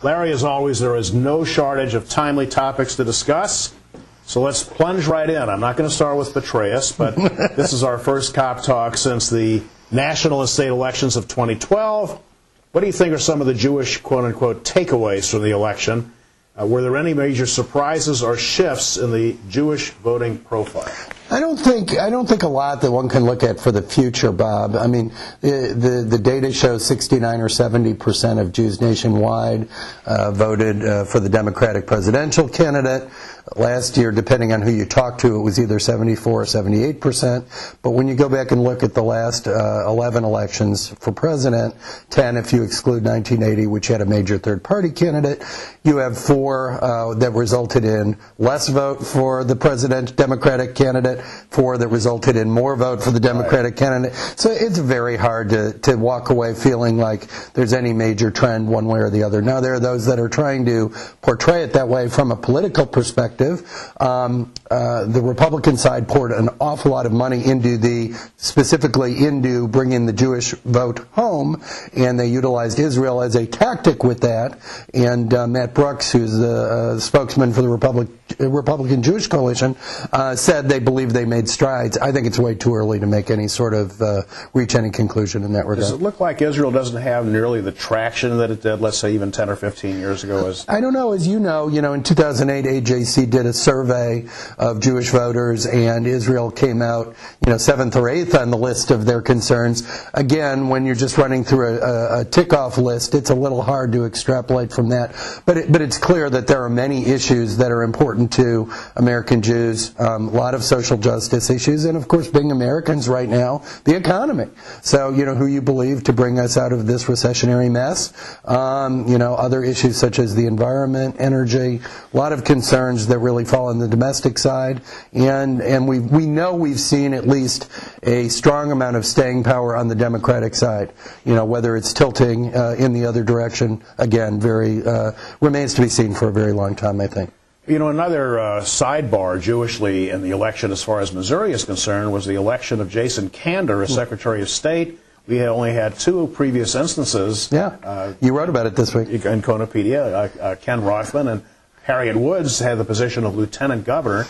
Larry, as always, there is no shortage of timely topics to discuss. So let's plunge right in. I'm not going to start with Petraeus, but this is our first Kop Talk since the national and state elections of 2012. What do you think are some of the Jewish, quote-unquote, takeaways from the election? Were there any major surprises or shifts in the Jewish voting profile? I don't think a lot that one can look at for the future, Bob. I mean, the data shows 69 or 70% of Jews nationwide voted for the Democratic presidential candidate. Last year, depending on who you talk to, it was either 74 or 78%. But when you go back and look at the last 11 elections for president, 10 if you exclude 1980, which had a major third-party candidate, you have 4 that resulted in less vote for the Democratic candidate, 4 that resulted in more vote for the Democratic candidate. So it's very hard to walk away feeling like there's any major trend one way or the other. Now, there are those that are trying to portray it that way from a political perspective. The Republican side poured an awful lot of money specifically into bringing the Jewish vote home, and they utilized Israel as a tactic with that. And Matt Brooks, who's the spokesman for the Republican Jewish Coalition, said they believe they made strides. I think it's way too early to make any sort of reach any conclusion in that regard. Does it look like Israel doesn't have nearly the traction that it did, let's say, even 10 or 15 years ago? I don't know. As you know, in 2008, AJC did a survey of Jewish voters, and Israel came out, 7th or 8th on the list of their concerns. Again, when you're just running through a tick-off list, it's a little hard to extrapolate from that. But it's clear that there are many issues that are important to American Jews, a lot of social justice issues, and of course, being Americans right now, the economy. So, who you believe to bring us out of this recessionary mess, other issues such as the environment, energy, a lot of concerns that really fall on the domestic side, and we know we've seen at least a strong amount of staying power on the Democratic side. Whether it's tilting in the other direction, again, remains to be seen for a very long time, I think. Another sidebar Jewishly in the election as far as Missouri is concerned was the election of Jason Kander as Secretary of State. We had only had 2 previous instances. Yeah, you wrote about it this week. In Konopedia. Ken Rothman and Harriet Woods had the position of lieutenant governor.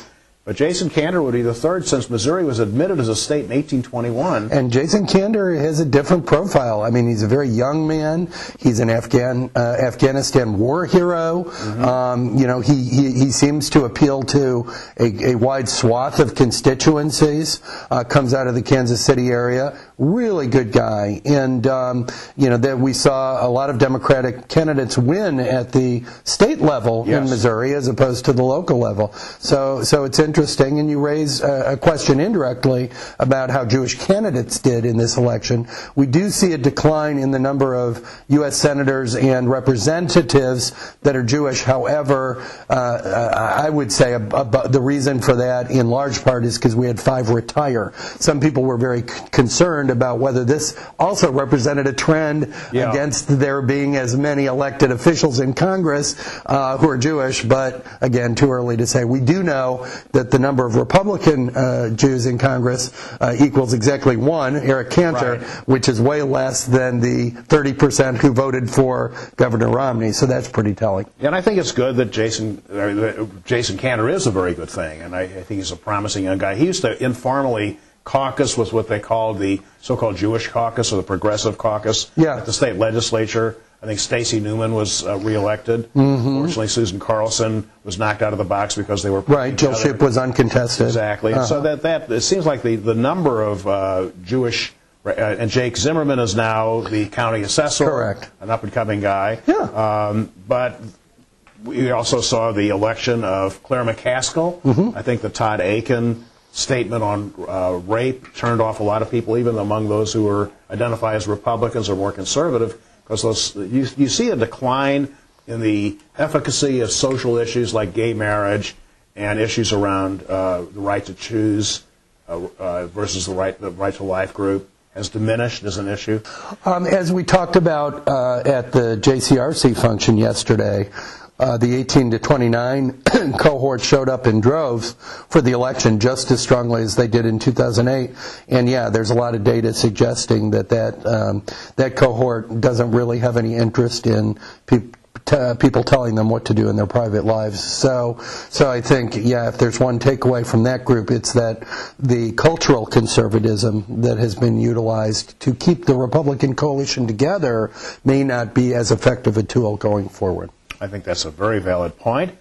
But Jason Kander would be the 3rd since Missouri was admitted as a state in 1821. And Jason Kander has a different profile. I mean, he's a very young man. He's an Afghanistan war hero. Mm-hmm. He seems to appeal to a wide swath of constituencies. Comes out of the Kansas City area. Really good guy. And, that we saw a lot of Democratic candidates win at the state level in Missouri as opposed to the local level. So it's interesting, and you raise a question indirectly about how Jewish candidates did in this election. We do see a decline in the number of U.S. senators and representatives that are Jewish. However, I would say the reason for that in large part is because we had 5 retire. Some people were very concerned about whether this also represented a trend against there being as many elected officials in Congress who are Jewish, but again, too early to say. We do know that the number of Republican Jews in Congress equals exactly 1, Eric Cantor, which is way less than the 30% who voted for Governor Romney, so that's pretty telling. And I think it's good that Jason Cantor is a very good thing, and I think he's a promising young guy. He used to informally caucus with what they called the so-called Jewish caucus or the Progressive Caucus at the state legislature. I think Stacey Newman was reelected. Mm-hmm. Fortunately, Susan Carlson was knocked out of the box because they were Jill Shipp was uncontested. Exactly. So that it seems like the number of Jewish and Jake Zimmerman is now the county assessor, correct, an up-and-coming guy. Yeah. But we also saw the election of Claire McCaskill. Mm-hmm. I think the Todd Aiken statement on rape turned off a lot of people, even among those who were identified as Republicans or more conservative. Because you see a decline in the efficacy of social issues like gay marriage and issues around the right to choose versus the right to life group has diminished as an issue. As we talked about at the JCRC function yesterday, the 18 to 29 cohort showed up in droves for the election just as strongly as they did in 2008. And yeah, there's a lot of data suggesting that cohort doesn't really have any interest in people telling them what to do in their private lives. So I think, if there's one takeaway from that group, it's that the cultural conservatism that has been utilized to keep the Republican coalition together may not be as effective a tool going forward. I think that's a very valid point.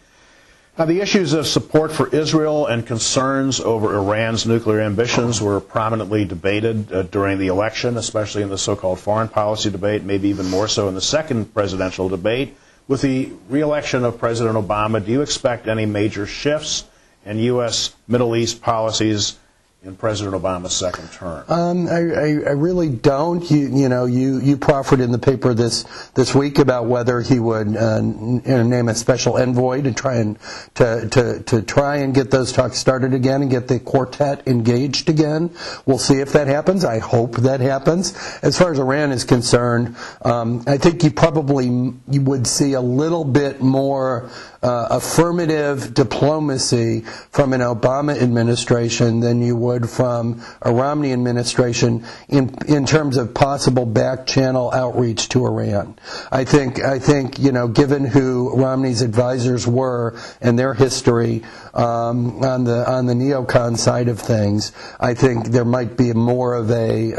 Now, the issues of support for Israel and concerns over Iran's nuclear ambitions were prominently debated during the election, especially in the so-called foreign policy debate, maybe even more so in the second presidential debate. With the re-election of President Obama, do you expect any major shifts in U.S. Middle East policies in President Obama's second term? I really don't. You proffered in the paper this week about whether he would name a special envoy to try and get those talks started again and get the quartet engaged again. We'll see if that happens. I hope that happens. As far as Iran is concerned, I think you would see a little bit more affirmative diplomacy from an Obama administration than you would from a Romney administration in terms of possible back channel outreach to Iran. I think given who Romney's advisors were and their history on the neocon side of things, I think there might be more of a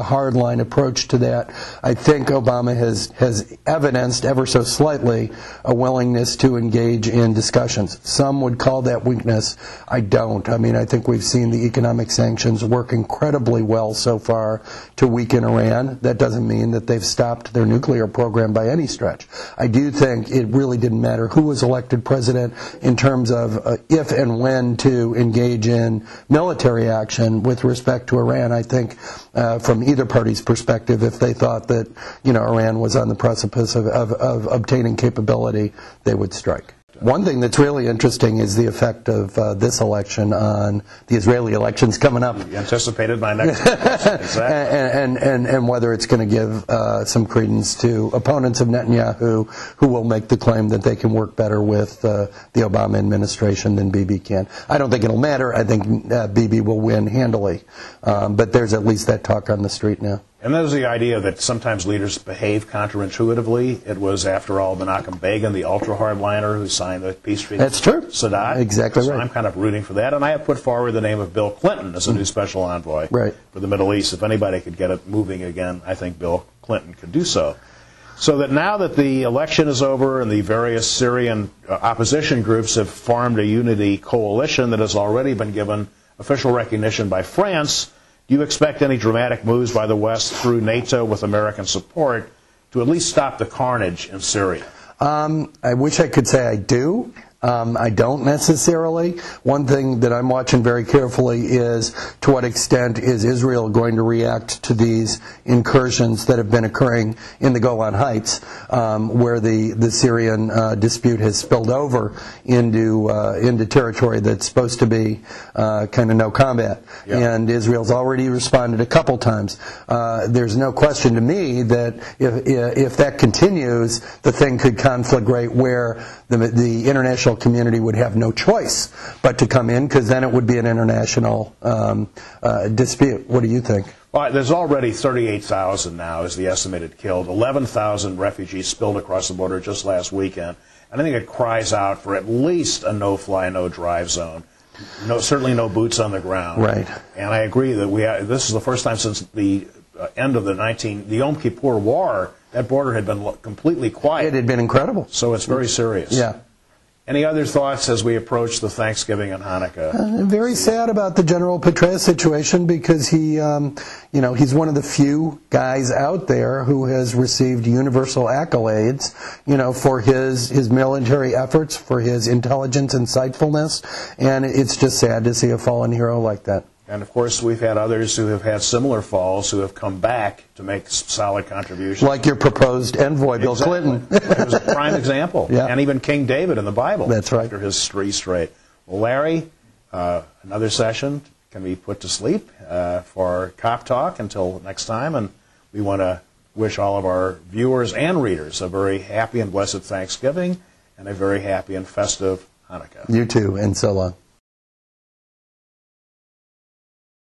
hardline approach to that. I think Obama has evidenced ever so slightly a willingness to engage in discussions. Some would call that weakness. I don't. I mean, I think we've seen the economic sanctions work incredibly well so far to weaken Iran. That doesn't mean that they've stopped their nuclear program by any stretch. I do think it really didn't matter who was elected president in terms of if and when to engage in military action with respect to Iran. I think from either party's perspective, if they thought that Iran was on the precipice of obtaining capability, they would strike. One thing that's really interesting is the effect of this election on the Israeli elections coming up. You anticipated my next question. Exactly. And whether it's going to give some credence to opponents of Netanyahu who will make the claim that they can work better with the Obama administration than Bibi can. I don't think it'll matter. I think Bibi will win handily. But there's at least that talk on the street now. And there's the idea that sometimes leaders behave counterintuitively. It was, after all, Menachem Begin, the ultra-hardliner, who signed the peace treaty. That's true. Sadat. Exactly so right. I'm kind of rooting for that. And I have put forward the name of Bill Clinton as a new special envoy for the Middle East. If anybody could get it moving again, I think Bill Clinton could do so. So that now that the election is over and the various Syrian opposition groups have formed a unity coalition that has already been given official recognition by France, do you expect any dramatic moves by the West through NATO with American support to at least stop the carnage in Syria? I wish I could say I do. I don't necessarily. One thing that I'm watching very carefully is to what extent is Israel going to react to these incursions that have been occurring in the Golan Heights, where the Syrian dispute has spilled over into territory that's supposed to be kind of no combat. Yeah. And Israel's already responded a couple times. There's no question to me that if that continues, the thing could conflagrate where the international community would have no choice but to come in, because then it would be an international dispute. What do you think? Well, there's already 38,000 now is the estimated killed. 11,000 refugees spilled across the border just last weekend. And I think it cries out for at least a no-fly, no-drive zone. Certainly no boots on the ground. Right. And I agree that this is the first time since the end of the Yom Kippur War that border had been completely quiet. It had been incredible. So it's very serious. Yeah. Any other thoughts as we approach the Thanksgiving and Hanukkah? Very sad about the General Petraeus situation, because he's one of the few guys out there who has received universal accolades, for his military efforts, for his intelligence and insightfulness, and it's just sad to see a fallen hero like that. And, of course, we've had others who have had similar falls who have come back to make solid contributions. Like your proposed envoy, Bill Clinton. It was a prime example. Yeah. And even King David in the Bible. That's right. After his three straight. Well, Larry, another session can be put to sleep for Kop Talk until next time. And we want to wish all of our viewers and readers a very happy and blessed Thanksgiving and a very happy and festive Hanukkah. You too, and so long.